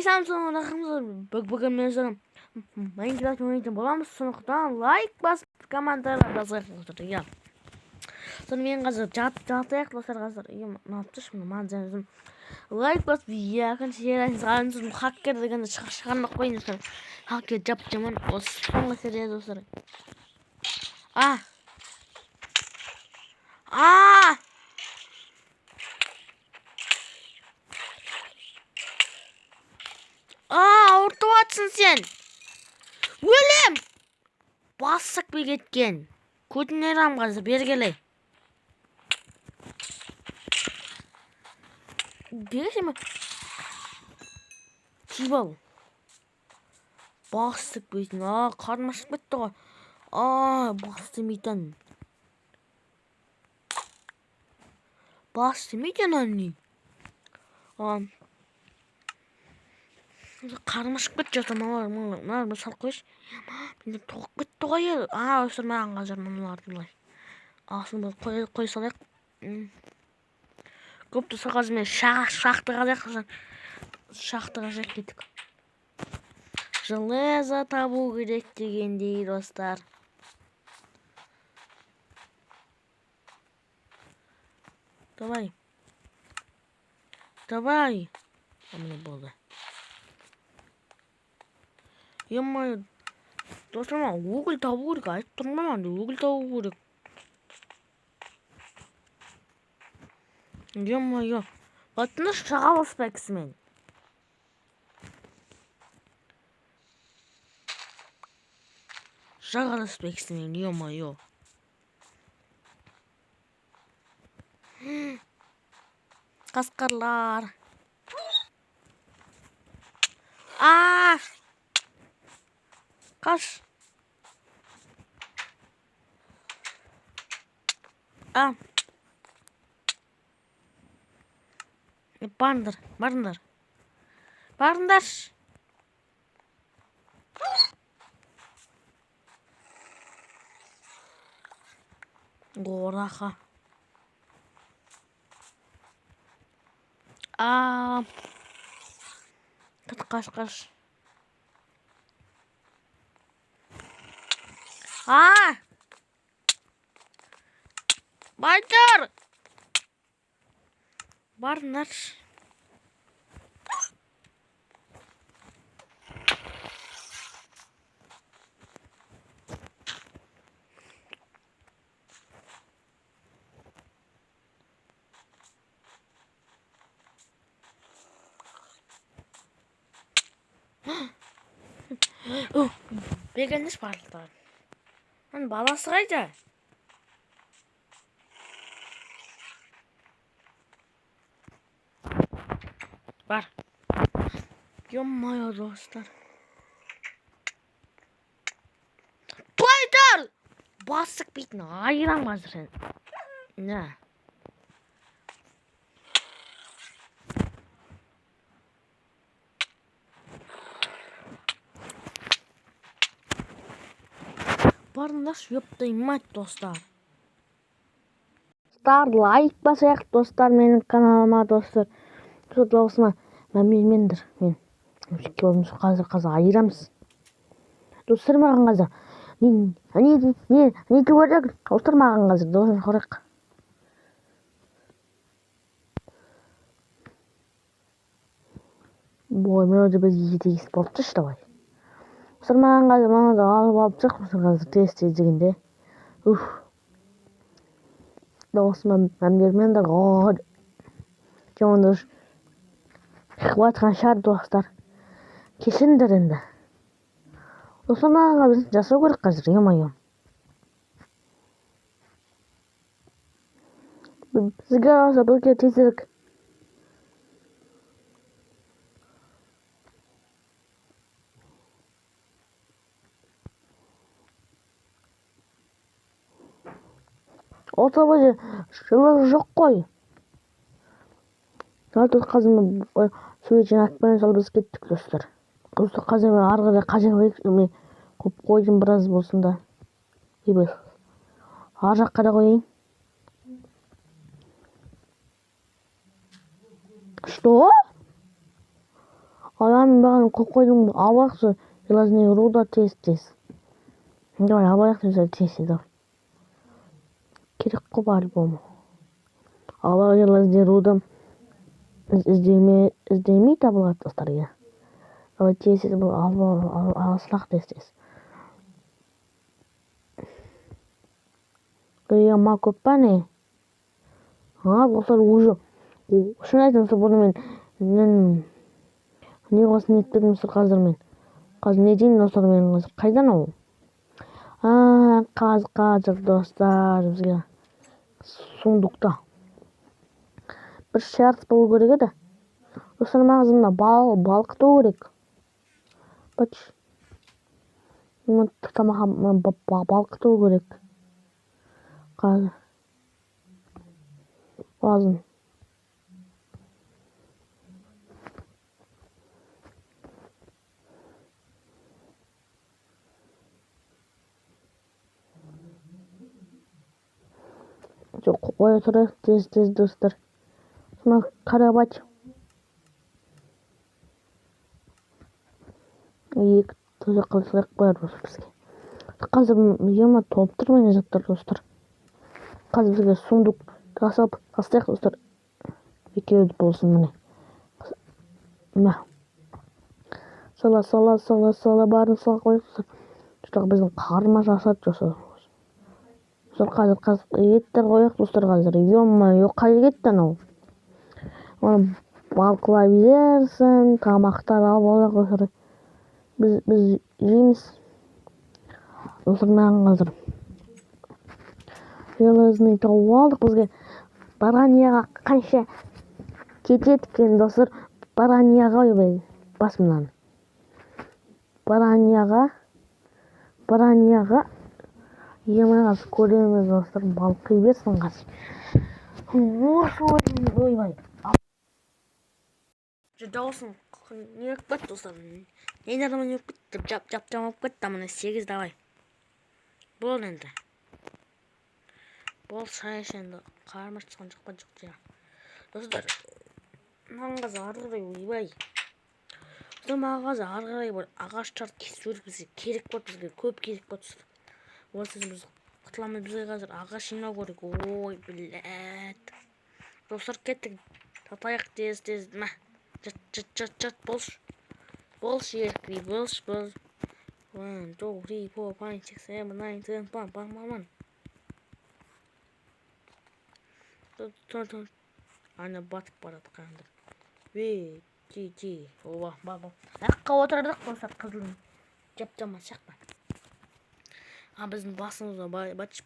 Samsung raqamımız bugün menzorum. Minecraft oynayacağım. Bolamız sonuqdan like basıp komentarlar yazыңыздар. Ya. Сонымен қазір жатайық достар қазір. Не yaptı şimdi? Мазамызым. Like basıp yakın şeyler yazыңыз. Hacker degенде шығармақ қойын достар. Hacker жаман осы соңғы серия достар. Ауыртып атсың сен. Өлем. Бассық бе кеткен. Көтінерам қазір бергелей. Бергешеме. Тибал. Бассық бейтін. Қармашық бітті ғой. Бастымейтін. Бастымейтін анне. Қармашық бітті жатыр. Мыналар сал қойш. Менде тоқ бітті ғой. Өсірмаған қазір мұныларды бұлай. Асын бұл қой салайық. Көп тұса қазір мен шақтыға жақ кеттік. Железо табу керек дегендей достар. Давай. Міне болды. Емай, достар, угіл табу керек. Айтып тұрмын анды, угіл табу керек. Емай, батыны шағалыспәкісімен. Емай. Қасқарлар. Қаш. Барыңдар. Қорақа. Қаш. Байтар. Барыңдар. Бегенеш барлықтар. Баласы қайда? Бар. Емай достар. Байтар! Басық бейтін айырам қазір сен. Не? Барыңдар шөпті мать достар. Лайк басайық достар менің каналыма достар. Сол дауысыма мендір. Мен қазір айырамыз. Достар маған қазір. Не көрдік? Отырмаған қазір. Достар қорық. Мен өте біз егетегі спортты шыдавай. Сырмаған қазір маңызды алып шықпысың қазір тест дегенде. Дауысыма мәмдермен де ғод. Жауындар қуатқан шар достар. Кешіндір енді. Достар маған қазір жасау көрік қазір. Емайым. Сізге алса бұлке тезірік. Отабы жылы жоқ қой. Жалты қазір сөйтен ақпайын сал біз кеттік достар. Достар қазір арғыда қажа қойып қойдым біраз болсында. Ар жаққа да қойын. Что? Adam ben koydum avaksı железная руда тез. Давай аваяк тез да. Керек қой по-любому. Авак железная руда іздемей табылады достар, иә. Давай тез бұл алысырақ тез. Ма көп па не? Достар уже шын айтамын, бұны мен не қосын еттедім қазір мен. Қазір не дейін достар, мен қазір қайдан ол? Қазір достар бізге сундукта бір шарт болу керек еді. Достар мағазында балық тұу керек. Бач. Тамаға балық тұу керек. Қазір. Lazım. Çok koy oturuyor tez dostlar. Sonra karabaç. Екі түзі қылсырақ бар бізге. Қазір ема толып тұрмайын жаттар достар. Қазір бізге сундук жасап тастайық достар. Екеуі болсын міне. Сала барын сала қойып достар. Достар біздің қарма жасады достар. Қазір еттер қояқ достар қазір. Ема қай еттен ол. Оны балқылай берсін, тамақтар алып олақ достар. Biz жейміз. Достар маған қазір железный тауып алдық. Бізге баранияға қанша кетеді екен достар. Баранияға ойбай басымнан. Баранияға емай қазір көреміз достар. Балқи берсін қазір. Ойбай. Даусын не өкпет достар. Ең адамын өкпет жап-жамап кетті. Мына 8 давай. Бол енді. Бол шайыш енді. Қармаш тұсқан жоқ. Достар, маған қазір арғырай ойбай. Достар, маған қазір арғырай бар. Ағаштар кесуір бізге керек бот, бізге көп керек бот. Осы біз құтыламай бізге қазір ағаш жинау керек. Ой, білет. Достар, кеттік. Татайық тез. Мә. Жат. Болш, еркли. Болш. 1, 2, 3, 4, 5, 6, 7, 9, 10, бам. Тұр. Ана батып барады қанды. Ти. Оба. Аққа отырдық достар қызылын. Жап-жаман шақпа. Біздің басымызға бач.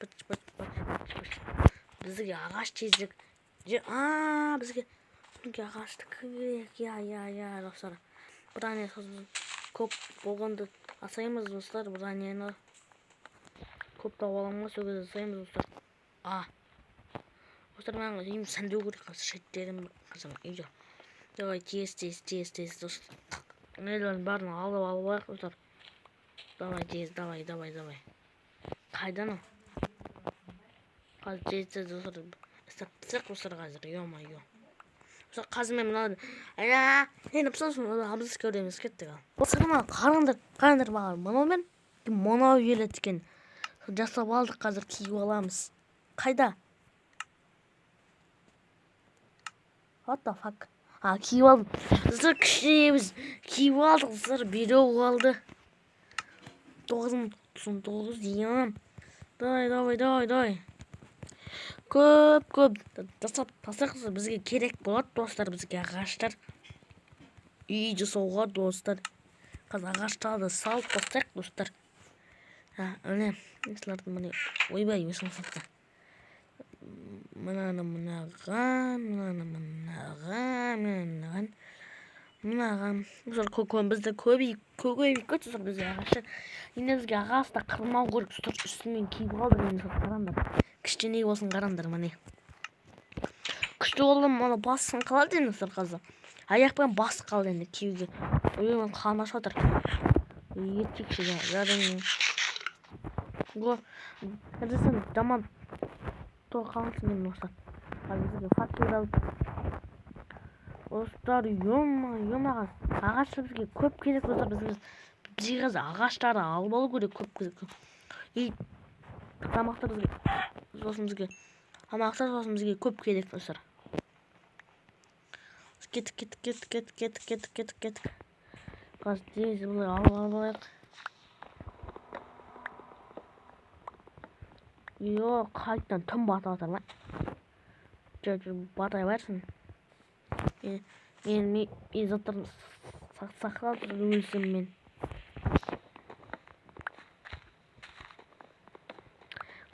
Бізге ағаш тезірек. Бізге ағашты керек. Я, достар. Біране көп болғанды асаймыз достар. Біранені көп тауып аламыз. Сөгіз асаймыз достар. Достар, мен жеймін сәндеу керек қазір. Шеттерім қазір үйде. Давай тез достар. Нелерін барын алып алайық достар. Давай тез. Қайдан ол? Қазір тез достар. Істеп достар қазір. Йо-майо. Достар, қазір мен мұнады. Не напсасын, абыз көреміз кеттік ал. Достар, қараңдар маған. Мұнау елет екен. Жасап алдық қазір киіп аламыз. Қайда? What the fuck? Киіп алдым. Достар, кішіміз. Киіп алдық достар. Бедеу қалды. 9 дейін. Давай. Көп. Достар, тастақсы бізге керек болады достар. Бізге ағаштар. Үй жасауға достар. Қазір ағаштарды салып тастайық достар. Өне. Есларды мұне. Ойбай, өсің сақта. Мынаған. Бізді көбейіп көтсіздер бізге ағаштар. Енді бізге ағашта қырмау көрік тұтыр үстімен кейіп қалды. Қарандар. Кіштеней болсын қарандар міне. Күшті олым оны бассын қалады енді ұстар қазір. Аяқпен бас қалды енді кейуге. Өймен қалмаш отыр. Еттекші жарың. Әдісін жаман тоғы қалғансын енді ұстар. Қазір бізге факелді алып. Dostlar yo'ma ағаш бізге көп керек достар. Бізге қазір ағаштарды алып алу керек көп керек. И тамақтар бізге сосын бізге тамақтар сосын бізге көп керек достар. Кеттік. Қазір тез бұлай алып. Yok, kayıttan tüm bata lan. Bataya versin. Benim izatlarım saklar ölsün ben.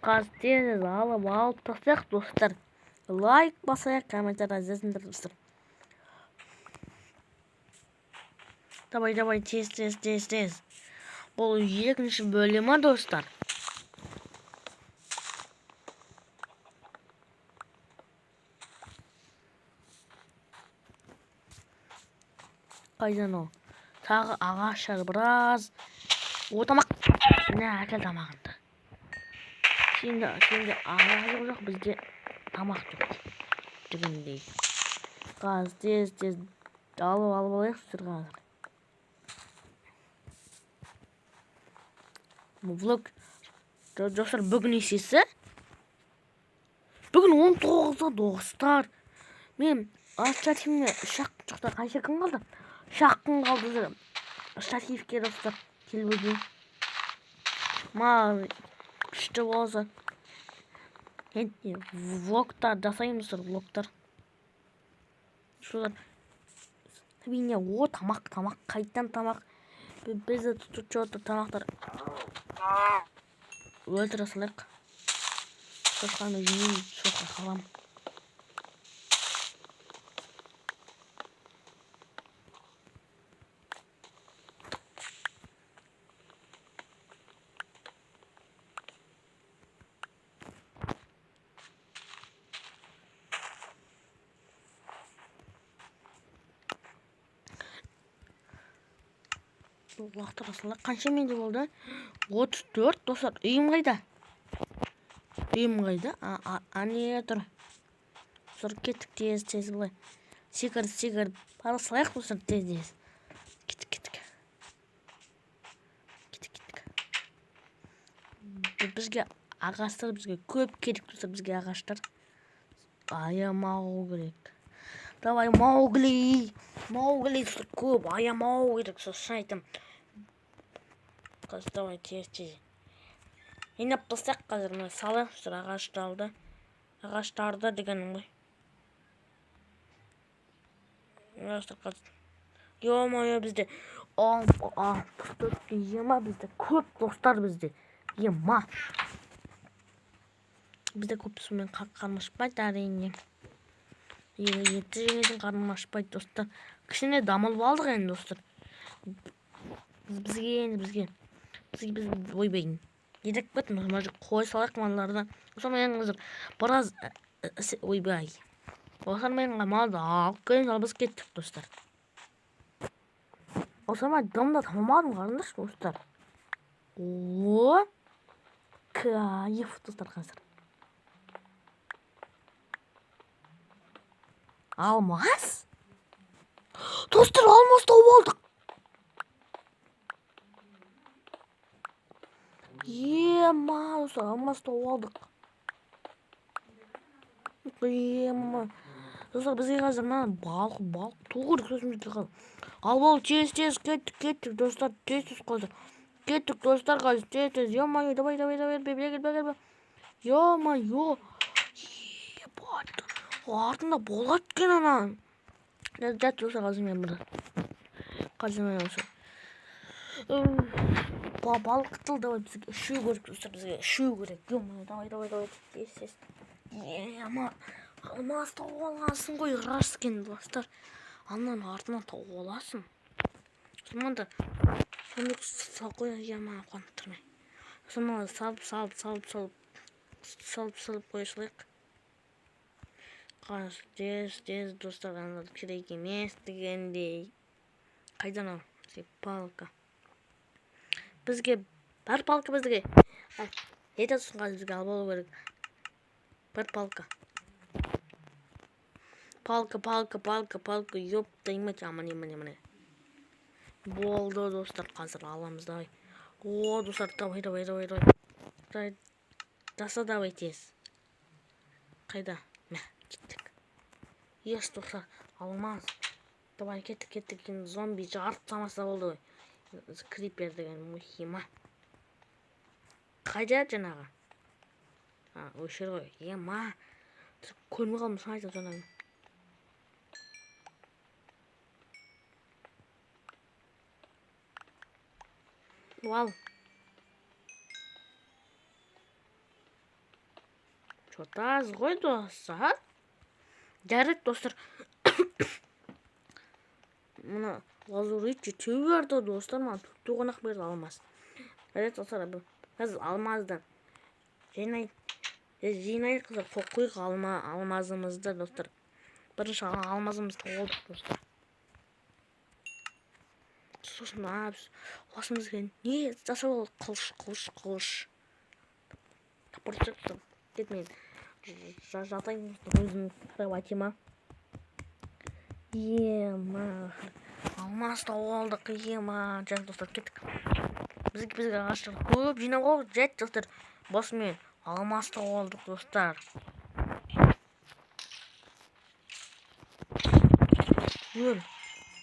Gazeteniz alıp tasak dostlar. Like basayak, komentar yazın dostlar. Давай tez. Bu 2. bölümü dostlar. Қайдан ол? Тағы ағаштар біраз. О тамақ. Не әкел тамағынды. Şimdi ағаш жоқ, бізде тамақ жоқ. Дегендей. Қаз тез алып алайық қазір. Влог достар бүгін есесі. Бүгін 19-да достар. Мен штативіме шақта қанша күн қалды? Шаққын қалды. Штативке достар келбеге. Күшті болса. Влогтар жасаймыз влогтар. Шулар. Табине о тамақ қайттан тамақ. Бізді тұтты тамақтар. Өлтіре салайық. Шошқаны жемеймін, шошқа қалам. Уақыт расылар. Қанша менде болды? 34 достар. Үйім қайда? Не тұр? Сор кеттік тез бұлай. Секіріп. Бара салайық достар тез. Кеттік. Бізге ағаштар көп керек достар. Бізге ағаштар. Аямау керек. Давай Маугли көп аямау керек. Сосын айтам. Қазір давай тез. Енеп тастақ қазір мына салайық ағаштарды дегенім ғой. Ё-моё бізде ема бізде көп достар бізде. Ема. Бізде көп сумен қарным ашпайды әрине. Етті жемесін қарным ашпайды достар. Кішкене дамылып алдық енді достар. Бізге ойбайын. Едік бітін, қой салайық малдардан. Осымен қазір біраз ойбай. Осымен малды алып келін біз кеттік достар. Осымен дымда тамамадым қарындаш достар. Кайф достар қазір. Алмаз? Достар алмаз тауып алдық. Ема, алмаз тауып алдық. Достар бізге қазір балық туғырық сөзімізді қалды. Ал тез кеттік достар, тез қойды. Кеттік достар қазір тез. Ё-моё, давай, бегел. Ё-моё. Артында болады кен анан. Жат достар қазір мен бұда. Қазір мен осы. Балық тыл давай бізге үшу керек достар, бізге үшу керек. Ё-моё, давай. Тез. Ема. Алмаз тауып алғансың ғой, рас кен достар. Анан артынан тауып аласың. Сонда қоя жаман қонып тұрмай. Сонда салып қоя салайық. Қазір тез достар, керек емес дегендей. Қайдан ал? Палка. Бізге бір палка бізге. Етесің қазір бізге алып алу керек. Бір палка. Палка. Ёптайма міне. Болды достар, қазір аламыз давай. О, достар, давай. Жаса давай тез. Қайда? Мә, кеттік. Ес достар, алмаз. Давай кеттік. Зомби жарып самаса болды ғой. Крипер деген мұхима. Қайда жаңағы? Өшір ғой. Ема. Көрмей қалмыз қайда жаңағы. Вау. Что-то аз ғой достар. Жарайды достар. Мына лазурит түйберді достар. Мына түтті қонақ берді алмаз. Жарайды достар. Қазір алмазды жинай қызыр қойық алмазымызды достар. Бірінші алмазымызды олдық достар. Сосын осымызға не жасап ол қылыш. Тапыр шықтым. Кетмейін. Жатайын өзім кроватима. Ема. Алмазды олдық. Ема. Жарайды достар, кеттік. Бізге ғашыр көп жинап ол жет достар. Босымен алмазды олдық достар. Өл.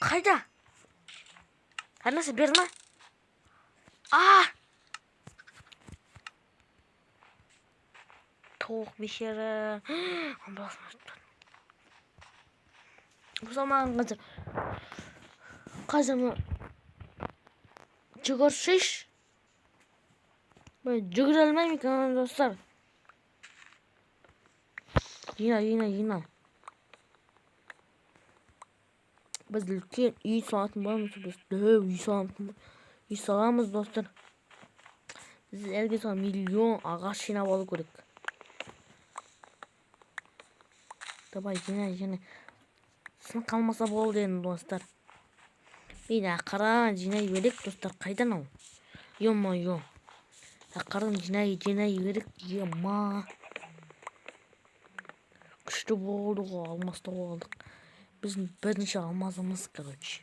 Қайда? Әрнесі берді ма? Тоқ бешері. Бұзалмаған қазір жүгіршіш. Мен жүгір алмаймын екен достар. Жина. Біз үлкен үй салатын боламыз. Үй саламыз достар. Біз әлге сол миллион ағаш жинап алу керек. Давай жина. Сын қалмаса болды енді достар. Мен ақырын жинай берек достар. Қайдан ау? Йо. Ақырын жинай берек. Ема. Күшті болды ғой. Алмасты болдық. Біздің бірінші алмазымыз, короче.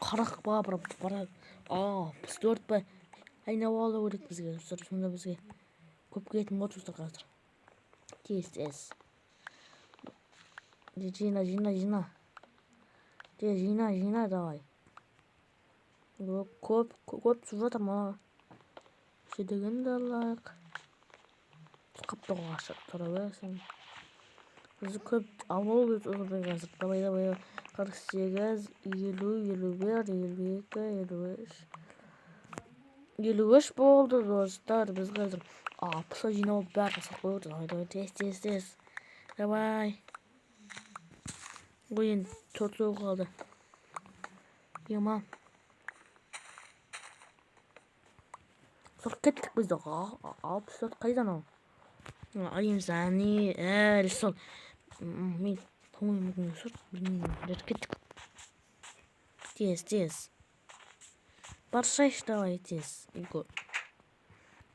Қарақ барады. Біз 4 бай айнап алу керек бізге. Сонда бізге көп кетім ғой достар қазір. Тез. Жина. Жина давай. Көп су жатыр ма? Шедегенді алайық. Қаптығы ашық тұра берсін. Бізді көп алу керек қазір. Давай. 48, 50, 51, 52, 53 болды достар. Біз қазір 60 жинап бәрі қосақ қойып. Давай, тез. Давай. Ойын 4 қалды. Ема. Сол кеттік бізді. 64 қайдан ау? Айымзаны. Сол. Мен По-моему, не сорт, кеттік. Тез. Баршайш давай тез.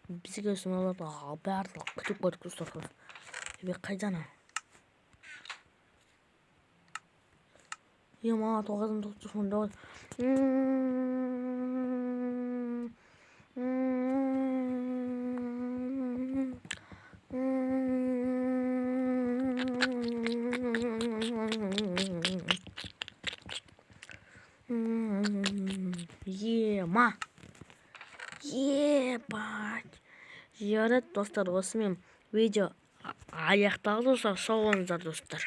Бізге сұналарды бәрді күтіп көрдік достар. Қайдан ау? Ема, 9-ым достар. Ебать. Жарайды достар, осымен видео аяқталды. Сау болыңыздар достар.